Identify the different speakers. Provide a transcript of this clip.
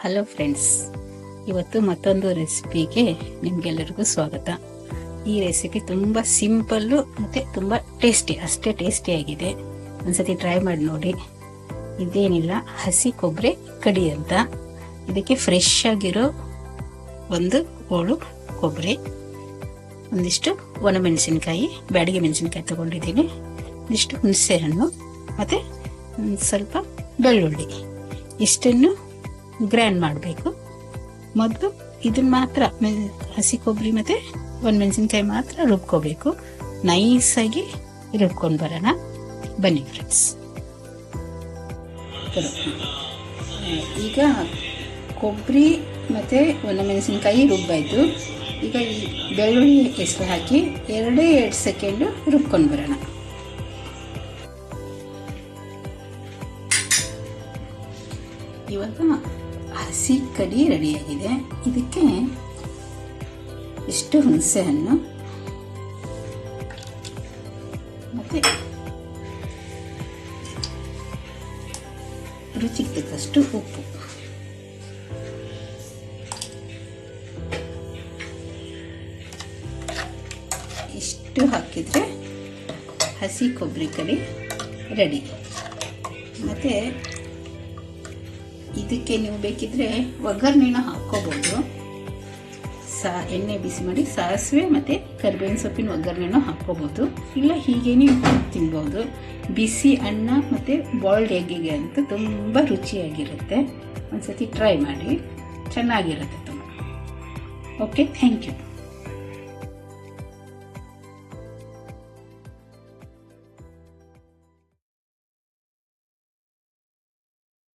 Speaker 1: Hello friends, ಇವತ್ತು ಮತ್ತೊಂದು ರೆಸಿಪಿಗೆ ನಿಮಗೆಲ್ಲರಿಗೂ ಸ್ವಾಗತ. ಈ ರೆಸಿಪಿ ತುಂಬ ಸಿಂಪಲ್ಲು ಮತ್ತು ತುಂಬ ಟೇಸ್ಟಿ, ಅಷ್ಟೇ ಟೇಸ್ಟಿಯಾಗಿದೆ. ಒಂದ್ಸತಿ ಟ್ರೈ ಮಾಡಿ ನೋಡಿ. ಇದೇನಿಲ್ಲ, ಹಸಿ ಕೊಬ್ಬರಿ ಕಡಿ ಅಂತ. ಇದಕ್ಕೆ ಫ್ರೆಶ್ ಆಗಿರೋ ಒಂದು ಹೋಳು ಕೊಬ್ಬರಿ, ಒಂದಿಷ್ಟು ಒಣಮೆಣಸಿನ್ಕಾಯಿ, ಬ್ಯಾಡಿಗೆ ಮೆಣಸಿನ್ಕಾಯಿ ತೊಗೊಂಡಿದ್ದೀನಿ, ಒಂದಿಷ್ಟು ಹುಣಸೆ ಹಣ್ಣು ಮತ್ತು ಸ್ವಲ್ಪ ಬೆಳ್ಳುಳ್ಳಿ, ಇಷ್ಟನ್ನು ಗ್ರೈಂಡ್ ಮಾಡಬೇಕು. ಮೊದಲು ಇದನ್ನ ಮಾತ್ರ ಹಸಿ ಕೊಬ್ಬರಿ ಮತ್ತು ಒಣಮೆಣಸಿನ್ಕಾಯಿ ಮಾತ್ರ ರುಬ್ಕೋಬೇಕು. ನೈಸಾಗಿ ರುಬ್ಕೊಂಡು ಬರೋಣ, ಬನ್ನಿ ಫ್ರೆಂಡ್ಸ್. ಈಗ ಕೊಬ್ಬರಿ ಮತ್ತು ಒಣಮೆಣಸಿನ್ಕಾಯಿ ರುಬ್ಬಾಯಿತು. ಈಗ ಈ ಬೆಳ್ಳುಳ್ಳಿ ಹೆಸರು ಹಾಕಿ 2 ಸೆಕೆಂಡು ರುಬ್ಕೊಂಡು ಬರೋಣ. ಇವಾಗ ಹಸಿ ಕಡಿ ರೆಡಿಯಾಗಿದೆ. ಇದಕ್ಕೆ ಇಷ್ಟು ಹುಣಸೆ ಹಣ್ಣು ಮತ್ತೆ ರುಚಿಗೆ ತಕ್ಕಷ್ಟು ಉಪ್ಪು, ಇಷ್ಟು ಹಾಕಿದ್ರೆ ಹಸಿ ಕೊಬ್ಬರಿ ಕಡಿ ರೆಡಿ. ಮತ್ತೆ ಇದಕ್ಕೆ ನೀವು ಬೇಕಿದ್ರೆ ಒಗ್ಗರಣೆನ ಹಾಕ್ಕೋಬಹುದು. ಎಣ್ಣೆ ಬಿಸಿ ಮಾಡಿ ಸಾಸಿವೆ ಮತ್ತು ಕರಿಬೇವಿನ ಸೊಪ್ಪಿನ ಒಗ್ಗರಣೆನೂ ಹಾಕ್ಕೋಬಹುದು, ಇಲ್ಲ ಹೀಗೆ ನೀವು ತಿನ್ಬೋದು. ಬಿಸಿ ಅನ್ನ ಮತ್ತು ಬಾಯ್ಲ್ಡ್ ಎಗ್ಗಿಗೆ ಅಂತೂ ತುಂಬ ರುಚಿಯಾಗಿರುತ್ತೆ. ಒಂದ್ಸತಿ ಟ್ರೈ ಮಾಡಿ, ಚೆನ್ನಾಗಿರುತ್ತೆ ತುಂಬ. Okay, thank you.